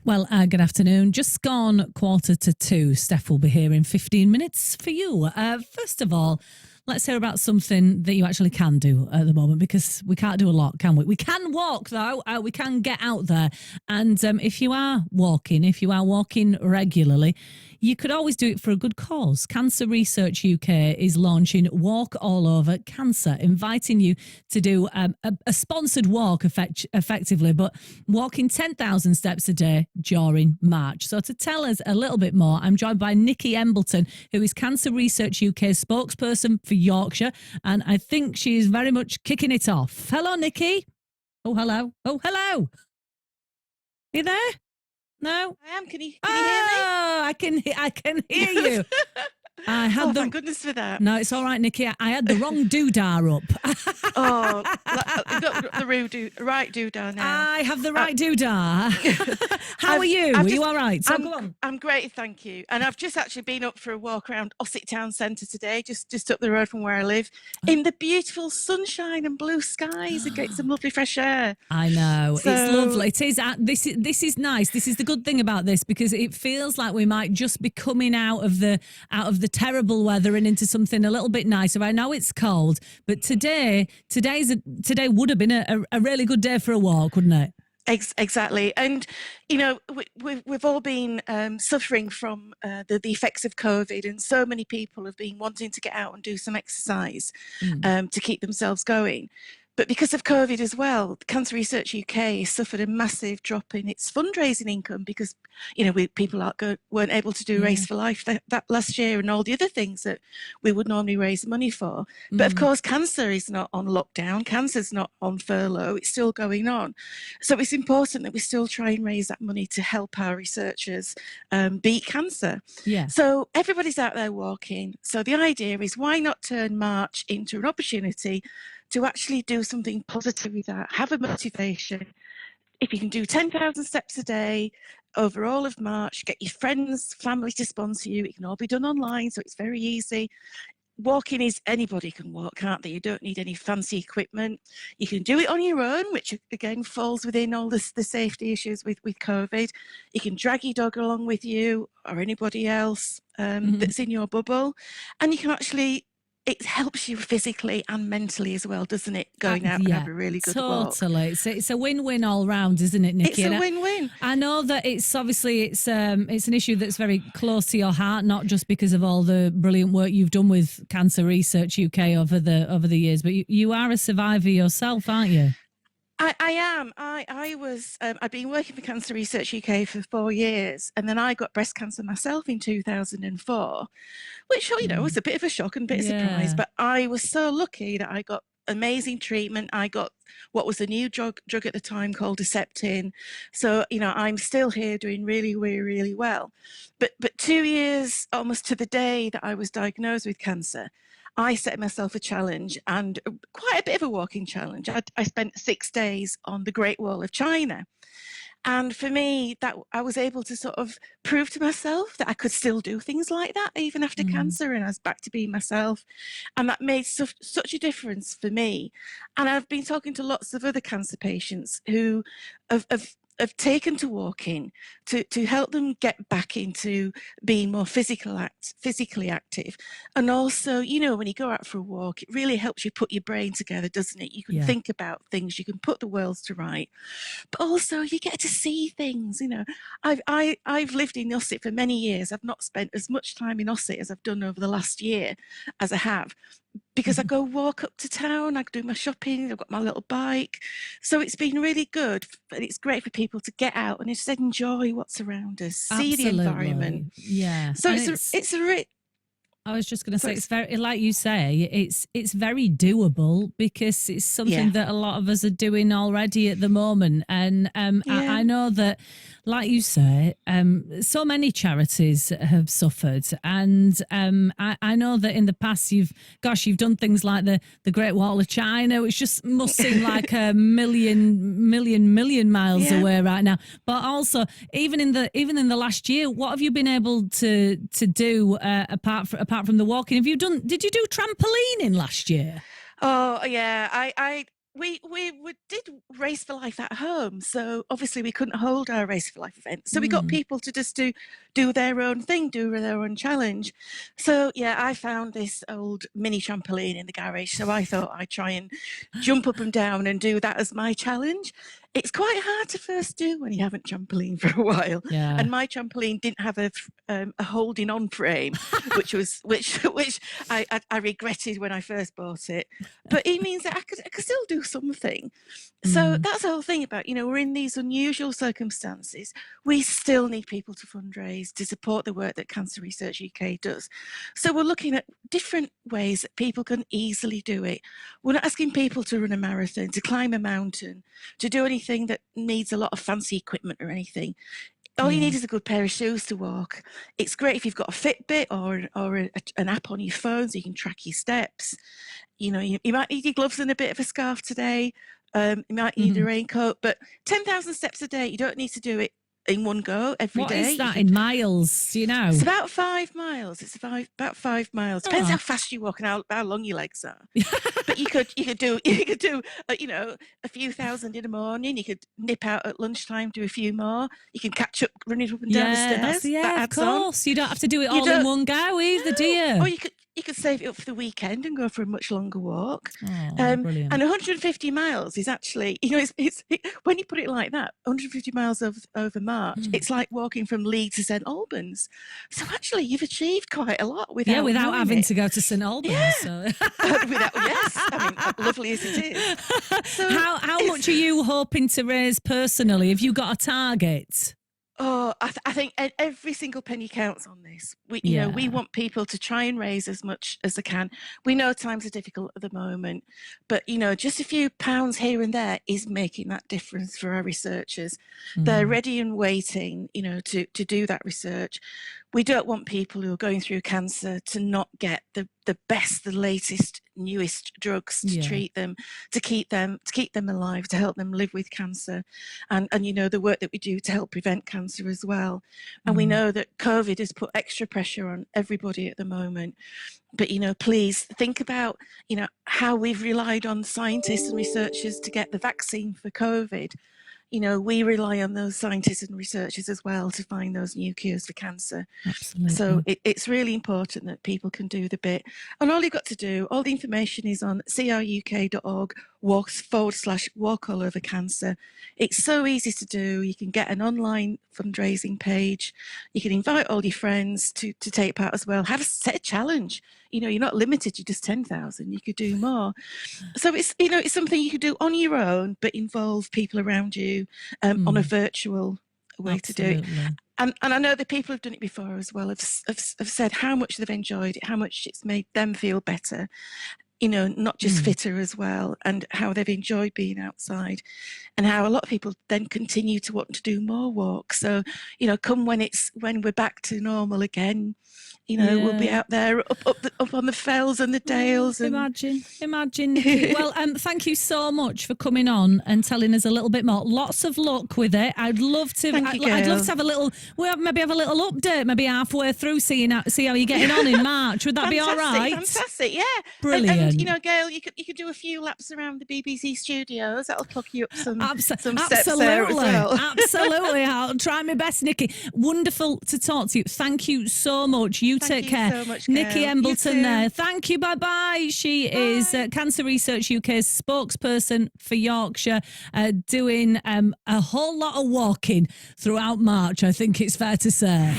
Well, good afternoon. Just gone 1:45. Steph will be here in 15 minutes for you. First of all, let's hear about something that you actually can do at the moment, because we can't do a lot, can we? We can walk, though. We can get out there. And if you are walking regularly, you could always do it for a good cause. Cancer Research UK is launching Walk All Over Cancer, inviting you to do a sponsored walk effectively, but walking 10,000 steps a day during March. So to tell us a little bit more, I'm joined by Nicki Embleton, who is Cancer Research UK's spokesperson for Yorkshire, and I think she's very much kicking it off. Hello, Nicki. Oh, hello. Oh, hello. You there? No? I am. Can you hear me? I can hear you. I had thank goodness for that. No, it's all right, Nicki. I had the wrong doodah up. You've got the right doodah now. I have the right doodah. How are you? Are you all right? So go on. I'm great, thank you. And I've just actually been up for a walk around Ossett Town Centre today, just up the road from where I live, in the beautiful sunshine and blue skies, and getting some lovely fresh air. I know. It's lovely. It is. This is nice. This is the good thing about this, because it feels like we might just be coming out of the terrible weather and into something a little bit nicer. I know it's cold, but today would have been a really good day for a walk, wouldn't it? Exactly. And, you know, we've all been suffering from the effects of COVID, and so many people have been wanting to get out and do some exercise to keep themselves going. But because of COVID as well, Cancer Research UK suffered a massive drop in its fundraising income, because, you know, people weren't able to do Race for Life that last year and all the other things that we would normally raise money for. But of course, cancer is not on lockdown. Cancer's not on furlough. It's still going on. So it's important that we still try and raise that money to help our researchers beat cancer. Yeah. So everybody's out there walking. So the idea is, why not turn March into an opportunity to actually do something positive with that, have a motivation. If you can do 10,000 steps a day over all of March, get your friends, family to sponsor you. It can all be done online, so it's very easy. Walking is, anybody can walk, can't they? You don't need any fancy equipment. You can do it on your own, which again falls within all the safety issues with COVID. You can drag your dog along with you, or anybody else that's in your bubble. And you can actually, it helps you physically and mentally as well, doesn't it? Going out and have a really good walk. Totally. It's a win-win all round, isn't it, Nicki? It's a win-win. I know that it's obviously it's an issue that's very close to your heart, not just because of all the brilliant work you've done with Cancer Research UK over the years, but you are a survivor yourself, aren't you? I am. I've been working for Cancer Research UK for 4 years, and then I got breast cancer myself in 2004, which, you know, was a bit of a shock and a bit of surprise. But I was so lucky that I got amazing treatment. I got what was a new drug at the time called Herceptin. So, you know, I'm still here doing really, really, really well. But 2 years almost to the day that I was diagnosed with cancer, I set myself a challenge, and quite a bit of a walking challenge. I spent 6 days on the Great Wall of China. And for me, that I was able to sort of prove to myself that I could still do things like that, even after cancer, and I was back to being myself. And that made such a difference for me. And I've been talking to lots of other cancer patients who have taken to walking to help them get back into being more physically active. And also, you know, when you go out for a walk, it really helps you put your brain together, doesn't it? You can think about things, you can put the worlds to right, but also you get to see things. You know, I've lived in Ossett for many years. I've not spent as much time in Ossett as I've done over the last year as I have, because I go walk up to town, I do my shopping, I've got my little bike. So it's been really good, and it's great for people to get out and just enjoy what's around us, see the environment. Yeah. So it's a I was just going to say, it's very, like you say, it's very doable, because it's something that a lot of us are doing already at the moment. And I know that, like you say, so many charities have suffered. And I know that in the past you've done things like the Great Wall of China, which just must seem like a million miles away right now. But also, even in the last year, what have you been able to do apart from the walking? Did you do trampolining last year? Oh yeah, did Race for Life at home, so obviously we couldn't hold our Race for Life event. So we got people to just do their own thing, do their own challenge. So yeah, I found this old mini trampoline in the garage. So I thought I'd try and jump up and down and do that as my challenge. It's quite hard to first do when you haven't trampoline for a while. Yeah. And my trampoline didn't have a holding on frame, which I regretted when I first bought it. But it means that I could still do something. So that's the whole thing about, we're in these unusual circumstances. We still need people to fundraise to support the work that Cancer Research UK does. So we're looking at different ways that people can easily do it. We're not asking people to run a marathon, to climb a mountain, to do anything that needs a lot of fancy equipment or anything. All you need is a good pair of shoes to walk. It's great if you've got a Fitbit or an app on your phone so you can track your steps. You might need your gloves and a bit of a scarf today. You might need a raincoat, but 10,000 steps a day, you don't need to do it in one go every day. What is that in miles? Do you know? It's about 5 miles. It's about 5 miles. Depends how fast you walk and how long your legs are. But you could do a few thousand in the morning. You could nip out at lunchtime, do a few more. You can catch up running up and down the stairs. Of course. You don't have to do it all in one go either, do you? Or you could save it up for the weekend and go for a much longer walk. Brilliant. And 150 miles is actually, it's when you put it like that, 150 miles over March, it's like walking from Leeds to St Albans. So actually, you've achieved quite a lot without having to go to St Albans. Yeah. So. Yes, I mean, lovely as it is. So how much are you hoping to raise personally? Have you got a target? Oh, I think every single penny counts on this. We want people to try and raise as much as they can. We know times are difficult at the moment, but just a few pounds here and there is making that difference for our researchers. They're ready and waiting, to do that research. We don't want people who are going through cancer to not get the best, the latest, newest drugs to treat them, to keep them alive, to help them live with cancer, and the work that we do to help prevent cancer as well. And we know that COVID has put extra pressure on everybody at the moment. But please think about how we've relied on scientists and researchers to get the vaccine for COVID. We rely on those scientists and researchers as well to find those new cures for cancer. Absolutely. So it's really important that people can do the bit. And all you've got to do, all the information is on cruk.org/walk all over cancer. It's so easy to do. You can get an online fundraising page. You can invite all your friends to take part as well. Set a challenge. You're not limited to just 10,000. You could do more. So it's something you could do on your own, but involve people around you on a virtual way to do it. And I know the people who've done it before as well have said how much they've enjoyed it, how much it's made them feel better, not just fitter as well, and how they've enjoyed being outside, and how a lot of people then continue to want to do more walks. So, come when we're back to normal again, we'll be out there up on the fells and the dales. Imagine, Nicki. Well, thank you so much for coming on and telling us a little bit more. Lots of luck with it. I'd love to. I'd love to have a little. Maybe have a little update. Maybe halfway through, see how you're getting on in March. Would that be all right? Fantastic. Yeah. Brilliant. And Gayle, you could do a few laps around the BBC studios. That'll pluck you up some steps absolutely. there as well. Absolutely. I'll try my best, Nicki. Wonderful to talk to you. Thank you so much. You take care. So much, Nicki Gayle. Embleton there. Thank you. Bye-bye. She is Cancer Research UK's spokesperson for Yorkshire, doing a whole lot of walking throughout March, I think it's fair to say.